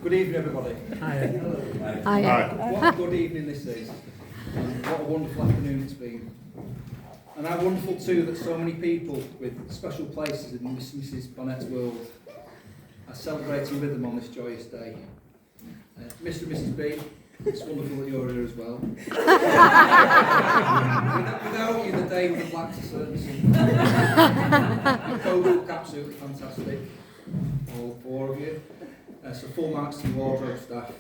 Good evening, everybody. Hi. Hi. What a good evening this is. And what a wonderful afternoon it's been. And how wonderful too that so many people with special places in Mrs. Bonnet's world are celebrating with them on this joyous day. Mr. and Mrs. B, it's wonderful that you're here as well. Without you, the day would have lacked a certain something. You both look absolutely fantastic, all four of you. So full marks to the wardrobe staff.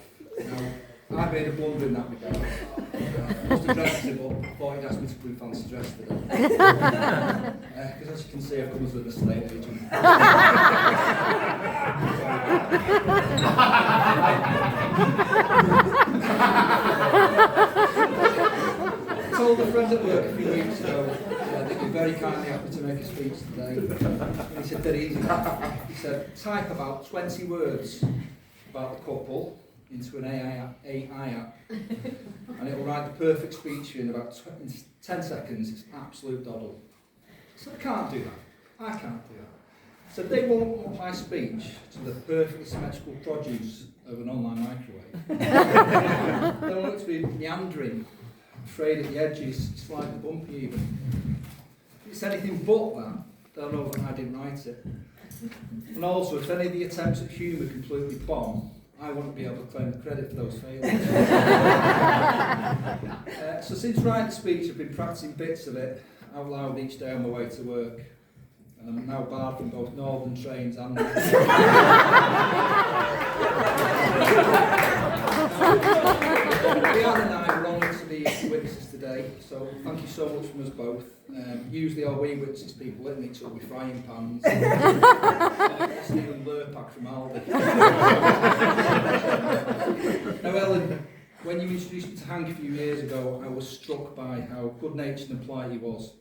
Now, I made a blunder in that regard. I must have dressed it, but I thought he'd asked me to bring fancy dress today. Because as you can see, I've come as an estate agent. I told a friend at work a few weeks ago that you're very kindly happy to make a speech today. And he said, very easy. He said, type about 20 words about the couple into an AI app, and it will write the perfect speech in about 10 seconds. It's absolute doddle. So I can't do that. I can't do that. So they won't want my speech to the perfectly symmetrical produce of an online microwave. They want it to be meandering, frayed at the edges, slightly bumpy even. If it's anything but that, they'll know that I didn't write it. And also, if any of the attempts at humour completely bomb, I won't be able to claim the credit for those failures. So since writing the speech, I've been practising bits of it out loud each day on my way to work. And I'm now barred from both northern trains and Leanne and I are honoured to be witnesses today, so thank you so much from us both. Usually our wee witnesses people hitting each other with frying pans. Stephen Lurpak from Aldi. Now Ellen, when you introduced me to Hank a few years ago, I was struck by how good-natured and polite he was.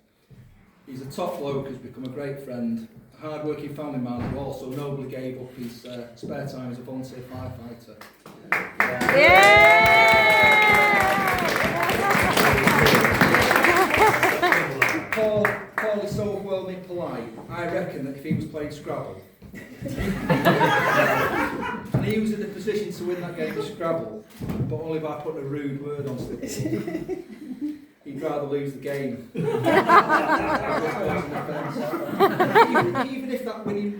He's a top bloke who's become a great friend, a hard-working family man who also nobly gave up his spare time as a volunteer firefighter. Paul is so overwhelmingly polite, I reckon that if he was playing Scrabble, and he was in the position to win that game of Scrabble, but only by putting a rude word on something, he'd rather lose the game. Even if that winning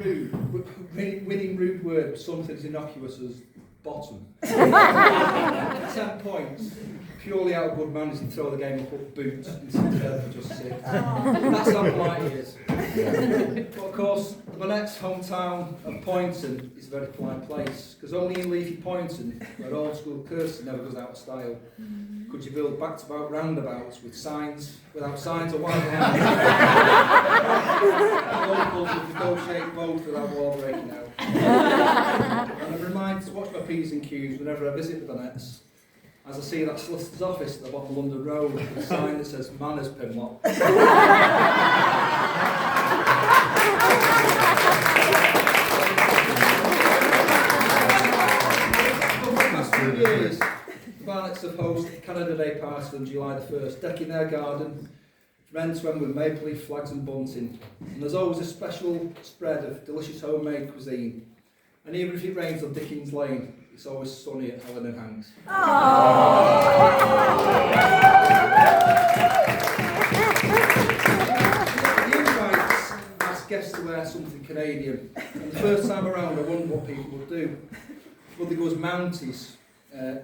rude word was something as innocuous as bottom. 10 points, purely out of good manners, and throw the game and put boots instead for just 6. That's how polite he is. But of course, the next hometown of Poynton is a very polite place, because only in leafy Poynton, where old school cursing never goes out of style, could you build back-to-back roundabouts with signs, without signs or white lines. Locals would negotiate both without war breaking out. And I'm reminded to watch my P's and Q's whenever I visit the Bonnets, as I see that solicitor's office at the bottom of London Road with a sign that says Manners Pinlock. Over the past few years, the Barnetts have hosted Canada Day parties on July the 1st, decking their garden from end to end with maple leaf flags and bunting. And there's always a special spread of delicious homemade cuisine. And even if it rains on Dickens Lane, it's always sunny at Helen and Hank's. The invites asked guests to wear something Canadian. And the first time around, I wondered what people would do. Would they go as Mounties,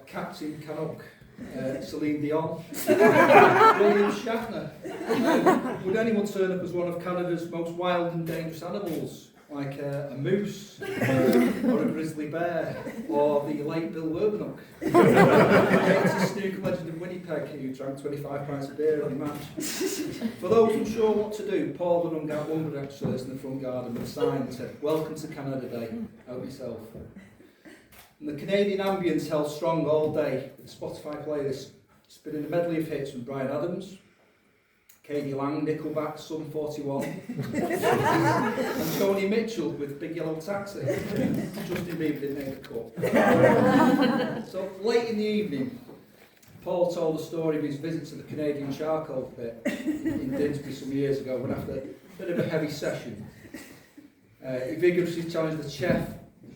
Captain Canuck, Celine Dion, William Shatner? Would anyone turn up as one of Canada's most wild and dangerous animals, like a moose, or a grizzly bear, or the late Bill Werbenock? It's a snooker legend of Winnipeg who drank 25 pints of beer every match. For those unsure what to do, Paul had hung out lumberjack shirts in the front garden with a sign that said, "Welcome to Canada Day, help yourself." And the Canadian ambience held strong all day, with the Spotify playlist spinning a medley of hits from Bryan Adams, Katie Lang, Nickelback, Sum 41, and Tony Mitchell with Big Yellow Taxi. Justin Bieber didn't make the cut. So late in the evening, Paul told the story of his visit to the Canadian charcoal pit in Dinsbury some years ago, when after a bit of a heavy session, he vigorously challenged the chef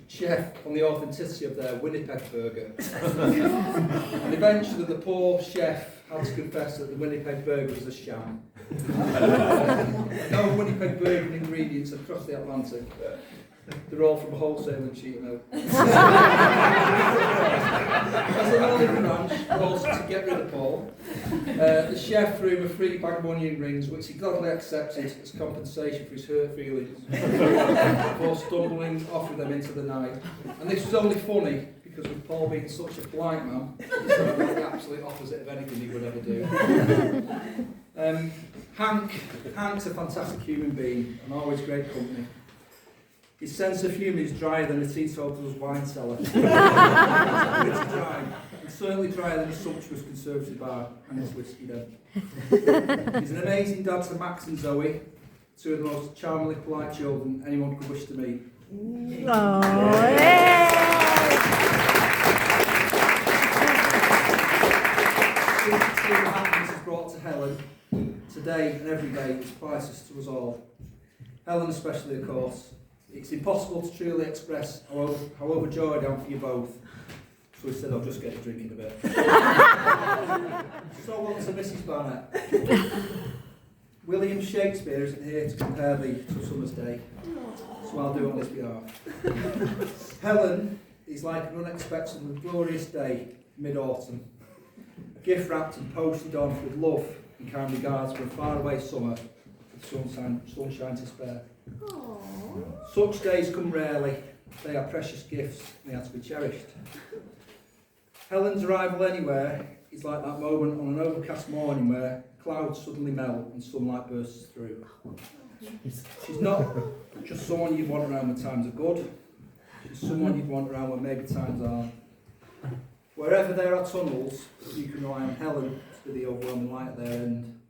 chef on the authenticity of their Winnipeg burger. And eventually the poor chef had to confess that the Winnipeg burger was a sham. No Winnipeg burger ingredients across the Atlantic. They're all from wholesale and cheap now. As an olive branch, also to get rid of Paul, the chef threw him a free bag of onion rings, which he gladly accepted as compensation for his hurt feelings, before stumbling off with them into the night. And this was only funny because with Paul being such a polite man, he said the absolute opposite of anything he would ever do. Hank's a fantastic human being and always great company. His sense of humour is drier than a teetotaler's wine cellar. It's dry. It's certainly drier than a sumptuous conservative bar and its whiskey den. He's an amazing dad to Max and Zoe, two of the most charmingly polite children anyone could wish to meet. Seeing the happiness is brought to Helen today and every day is priceless to us all. Helen especially, of course. It's impossible to truly express how overjoyed I am for you both. So instead I'll just get a drink in a bit. So on to Mrs. Barnett. William Shakespeare isn't here to compare thee to a summer's day, so I'll do it on his behalf. Helen is like an unexpected and glorious day mid-autumn. A gift wrapped and posted on with love and kind regards for a faraway summer with sunshine to spare. Aww. Such days come rarely. They are precious gifts and they are to be cherished. Helen's arrival anywhere is like that moment on an overcast morning where clouds suddenly melt and sunlight bursts through. She's not just someone you'd want around when times are good. She's someone you'd want around when maybe times aren't. Wherever there are tunnels, you can rely on Helen to be the overwhelming light at their end.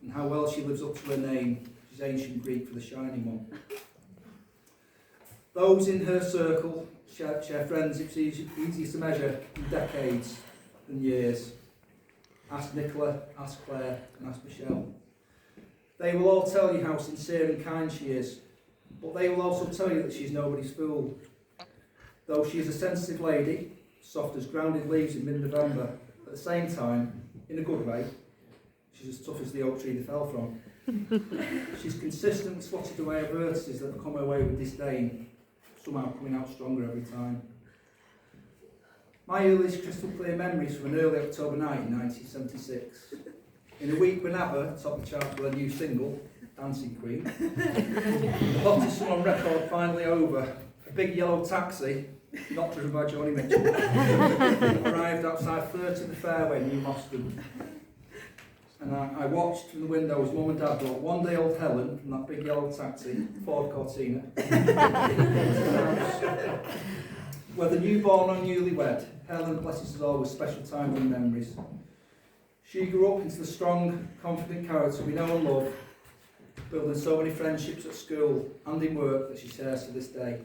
And how well she lives up to her name. She's ancient Greek for the shining one. Those in her circle share friends it's easier to measure in decades than years. Ask Nicola, ask Claire, and ask Michelle. They will all tell you how sincere and kind she is, but they will also tell you that she's nobody's fool. Though she is a sensitive lady, soft as grounded leaves in mid-November, at the same time, in a good way, she's as tough as the oak tree they fell from. She's consistent and slotted away adversities that come her way with disdain, somehow coming out stronger every time. My earliest crystal clear memories from an early October night in 1976. In a week when ABBA topped the charts with a new single, Dancing Queen, the hottest song on record finally over, a big yellow taxi, not driven by Joni Mitchell, arrived outside 30 the Fairway, New Boston. And I watched from the window as Mum and Dad brought one-day-old Helen from that big yellow taxi, Ford Cortina, whether newborn or newlywed, Helen blesses us all with special times and memories. She grew up into the strong, confident character we know and love, building so many friendships at school and in work that she shares to this day.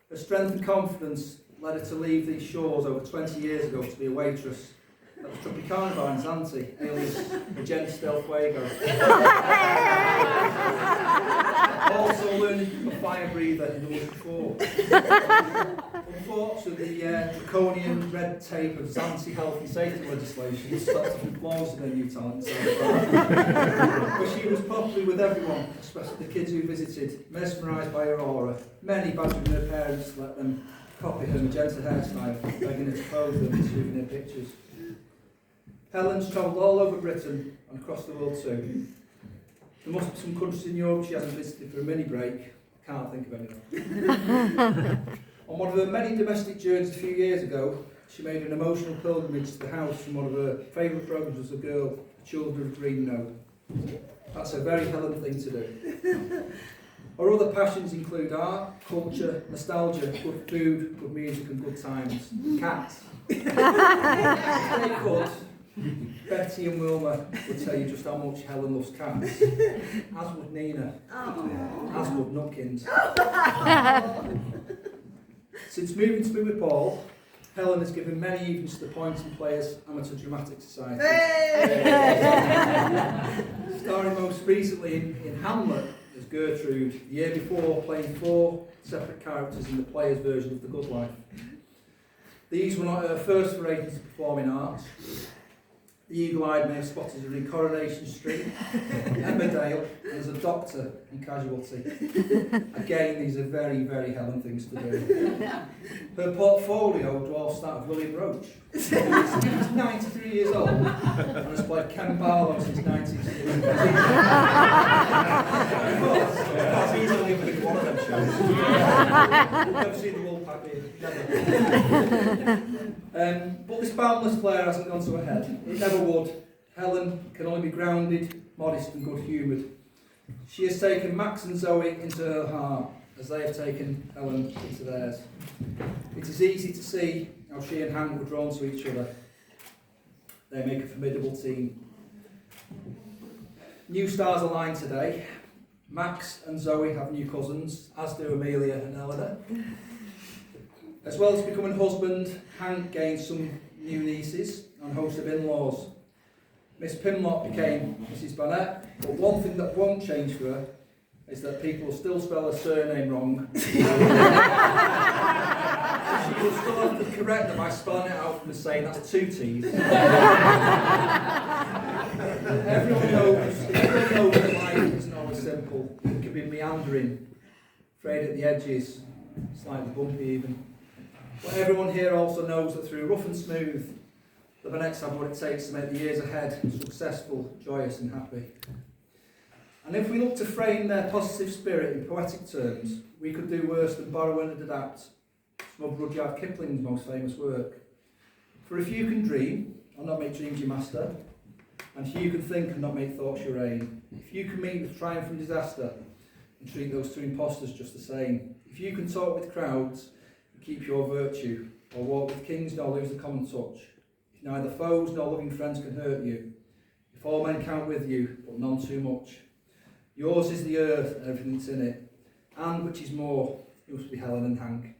Her strength and confidence led her to leave these shores over 20 years ago to be a waitress at the Tropicana bar in Zante, alias Magenta del Fuego. Also learning from a fire breather in the week before. Unfortunately, the draconian red tape of Zante health and safety legislation stopped her from flaws in her new talent. But she was popular with everyone, especially the kids who visited, mesmerised by her aura, many badgering their parents to let them copy her magenta hairstyle, begging her to pose them and souvenir pictures. Helen's travelled all over Britain and across the world too. There must be some countries in Europe she hasn't visited for a mini break. Can't think of any. On one of her many domestic journeys a few years ago, she made an emotional pilgrimage to the house from one of her favourite programmes as a girl, Children of Dream Know. That's a very Helen thing to do. Her other passions include art, culture, nostalgia, good food, good music and good times. Cats. If they could, Betty and Wilma would tell you just how much Helen loves cats, as would Nina, as would Nutkins. Since moving to be with Paul, Helen has given many evenings to the Point and Players Amateur Dramatic Society. Starring most recently in Hamlet as Gertrude, the year before playing 4 separate characters in the player's version of The Good Life. These were not her first forays into performing arts. The eagle-eyed may have spotted her in Coronation Street, Emmerdale, and as a doctor in Casualty. Again, these are very, very Helen things to do. Her portfolio dwarfs that of William Roach. He's 93 years old and has played Ken Barlow since 1960. Because he's only been in one of them shows. Never seen the Woolpack here. But this boundless player hasn't gone to her head. It never would. Helen can only be grounded, modest and good-humoured. She has taken Max and Zoe into her heart, as they have taken Helen into theirs. It is easy to see how she and Hank were drawn to each other. They make a formidable team. New stars align today. Max and Zoe have new cousins, as do Amelia and Eleanor. As well as becoming husband, Hank gained some new nieces and a host of in-laws. Miss Pimlott became Mrs. Burnett, but one thing that won't change for her is that people still spell her surname wrong. She will still have to correct them by spelling it out and saying that's 2 T's. Everyone knows that life isn't always simple. It can be meandering, frayed at the edges, slightly bumpy even. But everyone here also knows that through rough and smooth, the Burnetts have what it takes to make the years ahead successful, joyous and happy. And if we look to frame their positive spirit in poetic terms, we could do worse than borrow and adapt some of Rudyard Kipling's most famous work. For if you can dream, and not make dreams your master, and if you can think and not make thoughts your aim, if you can meet with triumph and disaster, and treat those 2 impostors just the same, if you can talk with crowds, keep your virtue, or walk with kings nor lose the common touch. If neither foes nor loving friends can hurt you, if all men count with you, but none too much. Yours is the earth and everything that's in it, and which is more, you must be Helen and Hank.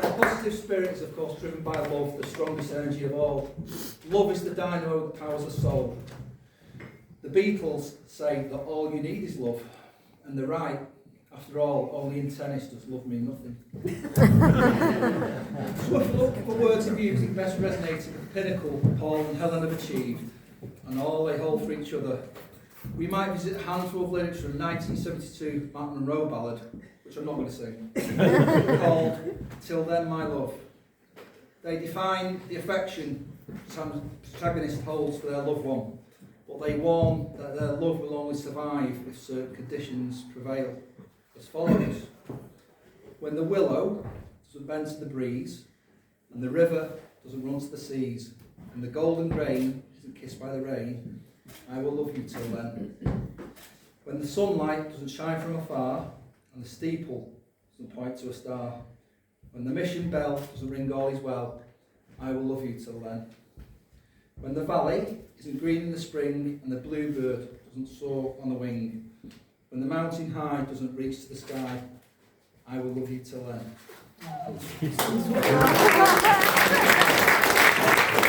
Their positive spirit is of course driven by love, the strongest energy of all. Love is the dynamo that powers the soul. The Beatles say that all you need is love, and they're right. After all, only in tennis does love mean nothing. So if we look for words of music best resonating with the pinnacle Paul and Helen have achieved, and all they hold for each other, we might visit a handful of lyrics from 1972 Matt Monro ballad, which I'm not going to sing, called Till Then My Love. They define the affection some protagonist holds for their loved one, but they warn that their love will only survive if certain conditions prevail. As follows: when the willow doesn't bend to the breeze, and the river doesn't run to the seas, and the golden grain isn't kissed by the rain, I will love you till then. When the sunlight doesn't shine from afar, and the steeple doesn't point to a star, when the mission bell doesn't ring all is well, I will love you till then. When the valley isn't green in the spring, and the bluebird doesn't soar on the wing, when the mountain high doesn't reach to the sky, I will love you till then.